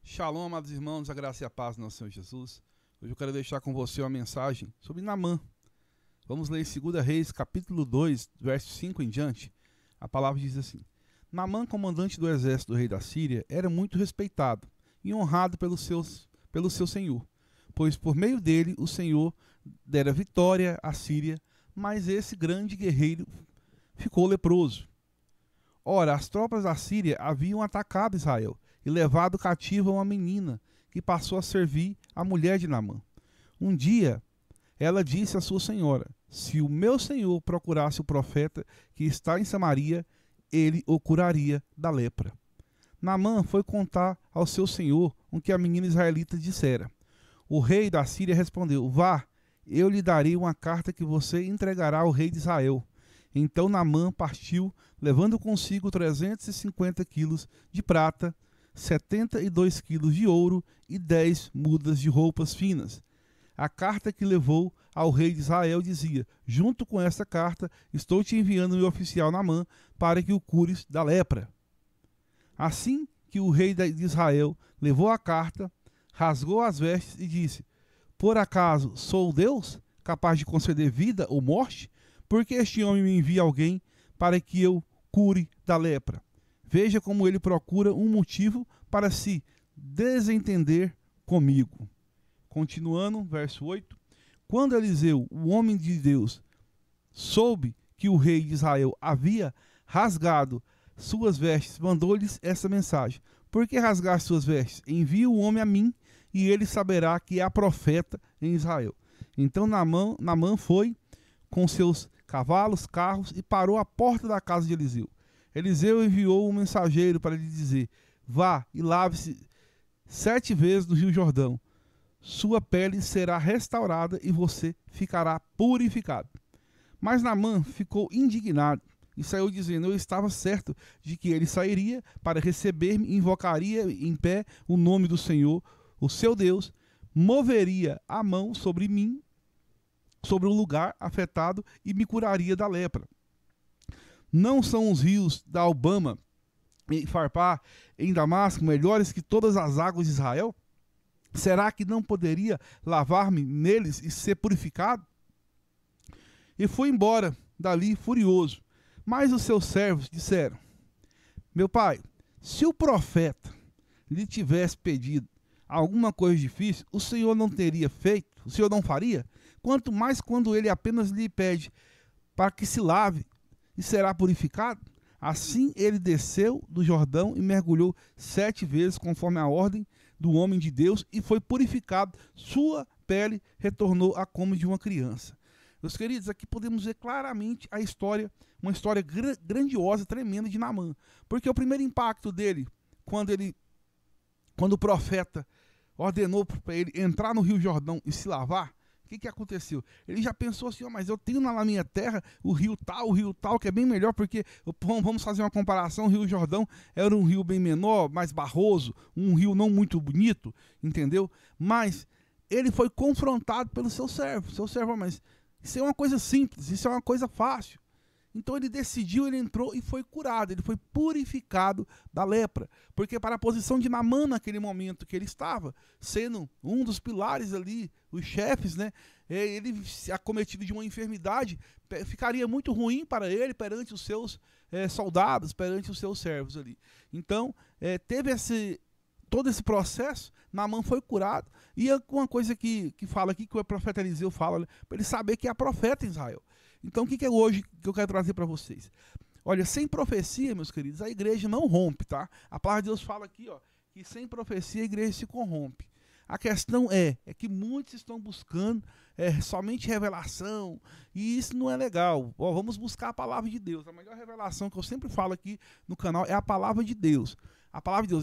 Shalom, amados irmãos, a graça e a paz do nosso Senhor Jesus. Hoje eu quero deixar com você uma mensagem sobre Naamã. Vamos ler em 2 Reis, capítulo 2, verso 5 em diante. A palavra diz assim: Naamã, comandante do exército do rei da Síria, era muito respeitado e honrado pelo seu senhor, pois por meio dele o Senhor dera vitória à Síria, mas esse grande guerreiro ficou leproso. Ora, as tropas da Síria haviam atacado Israel e levado cativa uma menina, que passou a servir a mulher de Naamã. Um dia, ela disse à sua senhora: se o meu senhor procurasse o profeta que está em Samaria, ele o curaria da lepra. Naamã foi contar ao seu senhor o que a menina israelita dissera. O rei da Síria respondeu: vá, eu lhe darei uma carta que você entregará ao rei de Israel. Então Naamã partiu, levando consigo 350 quilos de prata, 72 quilos de ouro e 10 mudas de roupas finas. A carta que levou ao rei de Israel dizia: junto com esta carta, estou te enviando meu oficial Naamã para que o cures da lepra. Assim que o rei de Israel levou a carta, rasgou as vestes e disse: por acaso sou Deus, capaz de conceder vida ou morte? Porque este homem me envia alguém para que eu cure da lepra. Veja como ele procura um motivo para se desentender comigo. Continuando, verso 8. Quando Eliseu, o homem de Deus, soube que o rei de Israel havia rasgado suas vestes, mandou-lhes essa mensagem: por que rasgaste suas vestes? Envie o homem a mim, e ele saberá que há profeta em Israel. Então Naamã foi com seus cavalos, carros, e parou à porta da casa de Eliseu. Eliseu enviou um mensageiro para lhe dizer: vá e lave-se 7 vezes no rio Jordão. Sua pele será restaurada e você ficará purificado. Mas Naamã ficou indignado e saiu dizendo: eu estava certo de que ele sairia para receber-me, invocaria em pé o nome do Senhor, o seu Deus, moveria a mão sobre mim, sobre o lugar afetado, e me curaria da lepra. Não são os rios da Albama e Farpá em Damasco melhores que todas as águas de Israel? Será que não poderia lavar-me neles e ser purificado? E foi embora dali furioso. Mas os seus servos disseram: meu pai, se o profeta lhe tivesse pedido alguma coisa difícil, o Senhor não teria feito? O Senhor não faria? Quanto mais quando ele apenas lhe pede para que se lave e será purificado? Assim ele desceu do Jordão e mergulhou 7 vezes, conforme a ordem do homem de Deus, e foi purificado. Sua pele retornou a como de uma criança. Meus queridos, aqui podemos ver claramente a história, uma história grandiosa, tremenda de Naamã. Porque o primeiro impacto dele, quando o profeta ordenou para ele entrar no rio Jordão e se lavar, o que aconteceu? Ele já pensou assim: mas eu tenho na minha terra o rio tal, que é bem melhor, porque vamos fazer uma comparação. O rio Jordão era um rio bem menor, mais barroso, um rio não muito bonito, entendeu? Mas ele foi confrontado pelo seu servo, mas isso é uma coisa simples, isso é uma coisa fácil. Então ele decidiu, ele entrou e foi curado, ele foi purificado da lepra. Porque para a posição de Naamã naquele momento que ele estava, sendo um dos pilares ali, os chefes, né, ele acometido de uma enfermidade, ficaria muito ruim para ele perante os seus soldados, perante os seus servos ali. Então teve todo esse processo. Naamã foi curado. E uma coisa que fala aqui, que o profeta Eliseu fala, né, para ele saber que há profeta em Israel. Então o que é hoje que eu quero trazer para vocês? Olha, sem profecia, meus queridos, a igreja não rompe, tá? A palavra de Deus fala aqui, ó, que sem profecia a igreja se corrompe. A questão é que muitos estão buscando somente revelação, e isso não é legal. Ó, vamos buscar a palavra de Deus. A melhor revelação que eu sempre falo aqui no canal é a palavra de Deus. A palavra de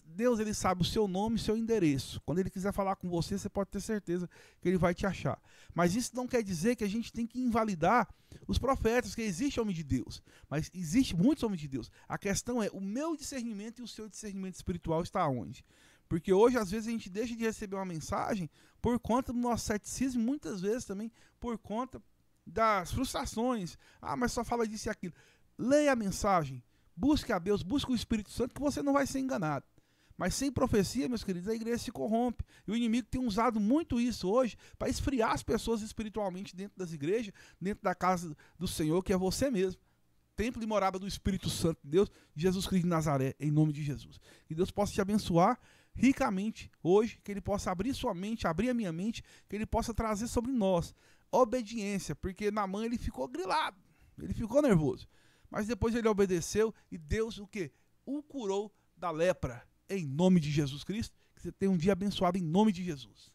Deus ele sabe o seu nome e o seu endereço. Quando ele quiser falar com você, você pode ter certeza que ele vai te achar. Mas isso não quer dizer que a gente tem que invalidar os profetas, que existe homem de Deus. Mas existe muitos homens de Deus. A questão é: o meu discernimento e o seu discernimento espiritual está onde? Porque hoje, às vezes, a gente deixa de receber uma mensagem por conta do nosso ceticismo, muitas vezes também por conta das frustrações. Ah, mas só fala disso e aquilo. Leia a mensagem, busque a Deus, busque o Espírito Santo, que você não vai ser enganado. Mas sem profecia, meus queridos, a igreja se corrompe. E o inimigo tem usado muito isso hoje para esfriar as pessoas espiritualmente dentro das igrejas, dentro da casa do Senhor, que é você mesmo. Templo e morada do Espírito Santo de Deus, Jesus Cristo de Nazaré, em nome de Jesus. Que Deus possa te abençoar ricamente hoje, que Ele possa abrir sua mente, abrir a minha mente, que Ele possa trazer sobre nós obediência, porque Naamã ele ficou grilado, ele ficou nervoso. Mas depois ele obedeceu e Deus o quê? O curou da lepra, em nome de Jesus Cristo. Que você tenha um dia abençoado em nome de Jesus.